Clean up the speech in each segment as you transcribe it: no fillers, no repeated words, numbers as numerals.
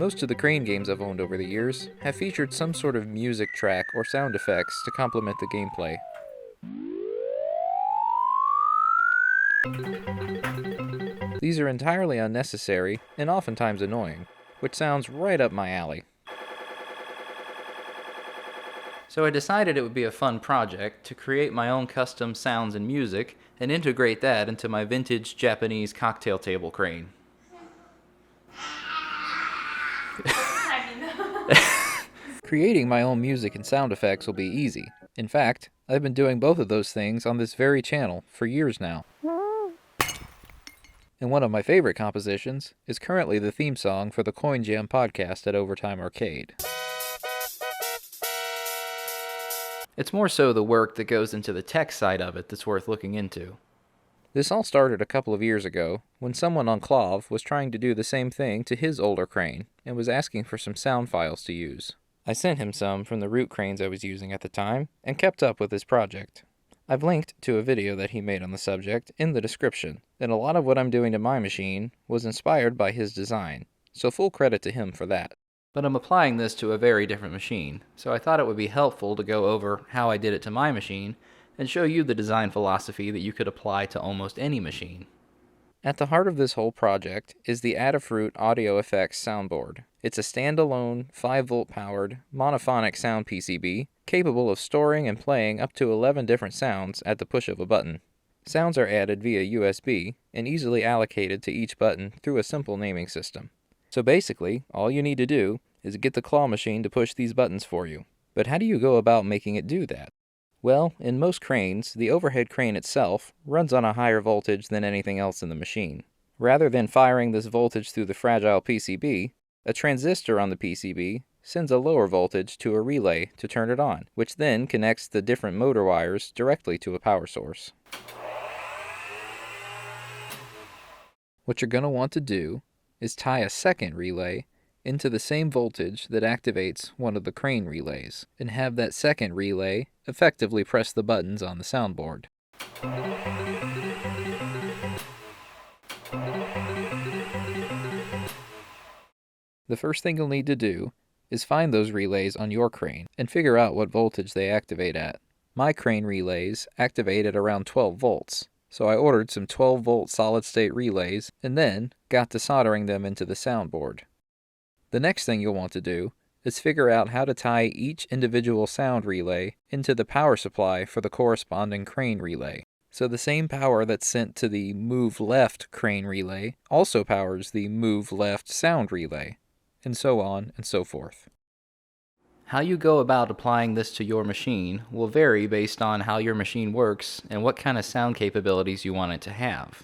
Most of the Crane games I've owned over the years have featured some sort of music track or sound effects to complement the gameplay. These are entirely unnecessary and oftentimes annoying, which sounds right up my alley. So I decided it would be a fun project to create my own custom sounds and music and integrate that into my vintage Japanese cocktail table crane. Creating my own music and sound effects will be easy. In fact, I've been doing both of those things on this very channel for years now. And one of my favorite compositions is currently the theme song for the Coin Jam podcast at Overtime Arcade. It's more so the work that goes into the tech side of it that's worth looking into. This all started a couple of years ago when someone on Clav was trying to do the same thing to his older crane and was asking for some sound files to use. I sent him some from the root cranes I was using at the time and kept up with his project. I've linked to a video that he made on the subject in the description, and a lot of what I'm doing to my machine was inspired by his design, so full credit to him for that. But I'm applying this to a very different machine, so I thought it would be helpful to go over how I did it to my machine and show you the design philosophy that you could apply to almost any machine. At the heart of this whole project is the Adafruit Audio Effects soundboard. It's a standalone, 5-volt powered, monophonic sound PCB capable of storing and playing up to 11 different sounds at the push of a button. Sounds are added via USB and easily allocated to each button through a simple naming system. So basically, all you need to do is get the claw machine to push these buttons for you. But how do you go about making it do that? Well, in most cranes, the overhead crane itself runs on a higher voltage than anything else in the machine. Rather than firing this voltage through the fragile PCB, a transistor on the PCB sends a lower voltage to a relay to turn it on, which then connects the different motor wires directly to a power source. What you're going to want to do is tie a second relay into the same voltage that activates one of the crane relays, and have that second relay effectively press the buttons on the soundboard. The first thing you'll need to do is find those relays on your crane and figure out what voltage they activate at. My crane relays activate at around 12 volts, so I ordered some 12-volt solid-state relays and then got to soldering them into the soundboard. The next thing you'll want to do is figure out how to tie each individual sound relay into the power supply for the corresponding crane relay. So the same power that's sent to the move left crane relay also powers the move left sound relay, and so on and so forth. How you go about applying this to your machine will vary based on how your machine works and what kind of sound capabilities you want it to have.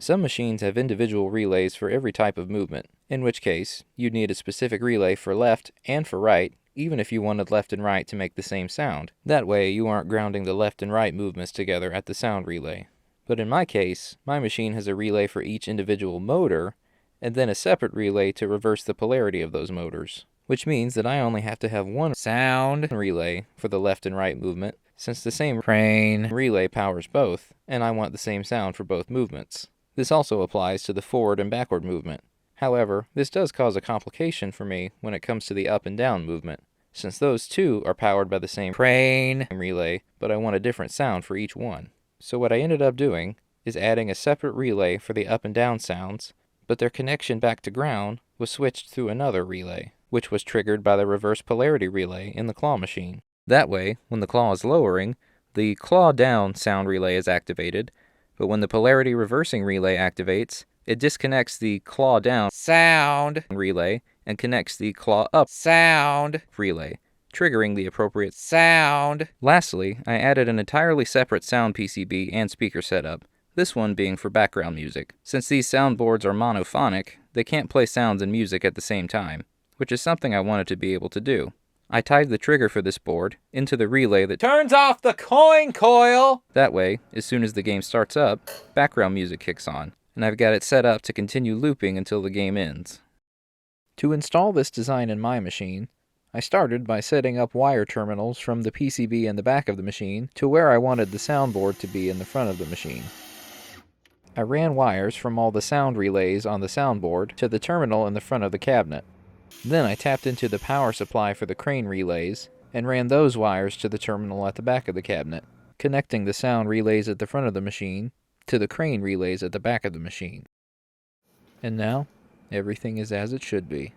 Some machines have individual relays for every type of movement, in which case you'd need a specific relay for left and for right, even if you wanted left and right to make the same sound. That way you aren't grounding the left and right movements together at the sound relay. But in my case, my machine has a relay for each individual motor, and then a separate relay to reverse the polarity of those motors, which means that I only have to have one sound relay for the left and right movement, since the same crane relay powers both, and I want the same sound for both movements. This also applies to the forward and backward movement. However, this does cause a complication for me when it comes to the up and down movement, since those two are powered by the same crane relay, but I want a different sound for each one. So what I ended up doing is adding a separate relay for the up and down sounds, but their connection back to ground was switched through another relay, which was triggered by the reverse polarity relay in the claw machine. That way, when the claw is lowering, the claw down sound relay is activated, but when the polarity reversing relay activates, it disconnects the claw down sound relay and connects the claw up sound relay, triggering the appropriate sound. Lastly, I added an entirely separate sound PCB and speaker setup, this one being for background music. Since these soundboards are monophonic, they can't play sounds and music at the same time, which is something I wanted to be able to do. I tied the trigger for this board into the relay that turns off the coin coil. That way, as soon as the game starts up, background music kicks on, and I've got it set up to continue looping until the game ends. To install this design in my machine, I started by setting up wire terminals from the PCB in the back of the machine to where I wanted the soundboard to be in the front of the machine. I ran wires from all the sound relays on the soundboard to the terminal in the front of the cabinet. Then I tapped into the power supply for the crane relays and ran those wires to the terminal at the back of the cabinet, connecting the sound relays at the front of the machine to the crane relays at the back of the machine. And now, everything is as it should be.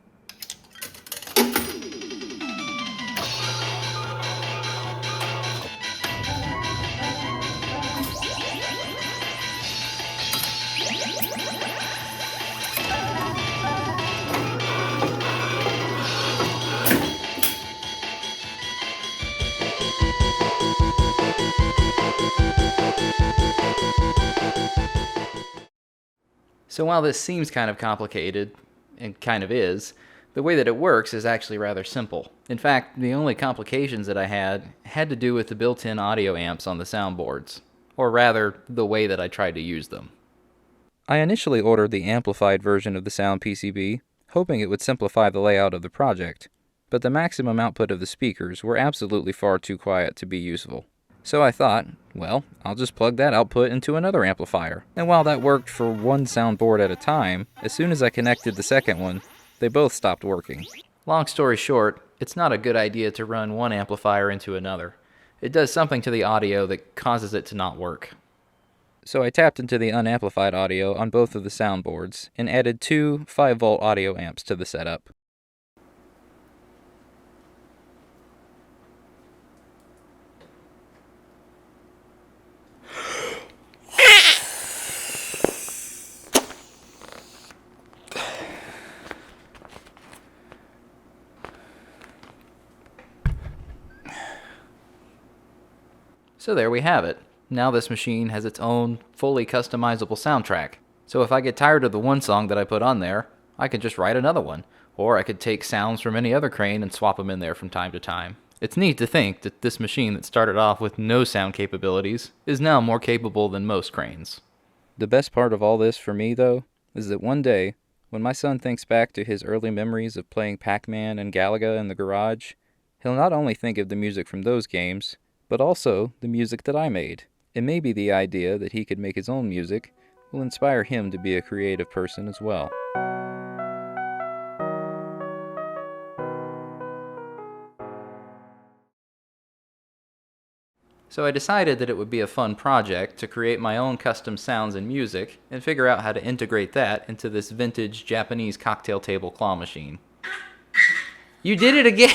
So while this seems kind of complicated, and kind of is, the way that it works is actually rather simple. In fact, the only complications that I had to do with the built-in audio amps on the soundboards, or rather, the way that I tried to use them. I initially ordered the amplified version of the sound PCB, hoping it would simplify the layout of the project, but the maximum output of the speakers were absolutely far too quiet to be useful. So I thought, well, I'll just plug that output into another amplifier. And while that worked for one soundboard at a time, as soon as I connected the second one, they both stopped working. Long story short, it's not a good idea to run one amplifier into another. It does something to the audio that causes it to not work. So I tapped into the unamplified audio on both of the soundboards and added two 5-volt audio amps to the setup. So there we have it. Now this machine has its own fully customizable soundtrack. So if I get tired of the one song that I put on there, I could just write another one. Or I could take sounds from any other crane and swap them in there from time to time. It's neat to think that this machine that started off with no sound capabilities is now more capable than most cranes. The best part of all this for me, though, is that one day, when my son thinks back to his early memories of playing Pac-Man and Galaga in the garage, he'll not only think of the music from those games, but also the music that I made. And maybe the idea that he could make his own music will inspire him to be a creative person as well. So I decided that it would be a fun project to create my own custom sounds and music and figure out how to integrate that into this vintage Japanese cocktail table claw machine. You did it again!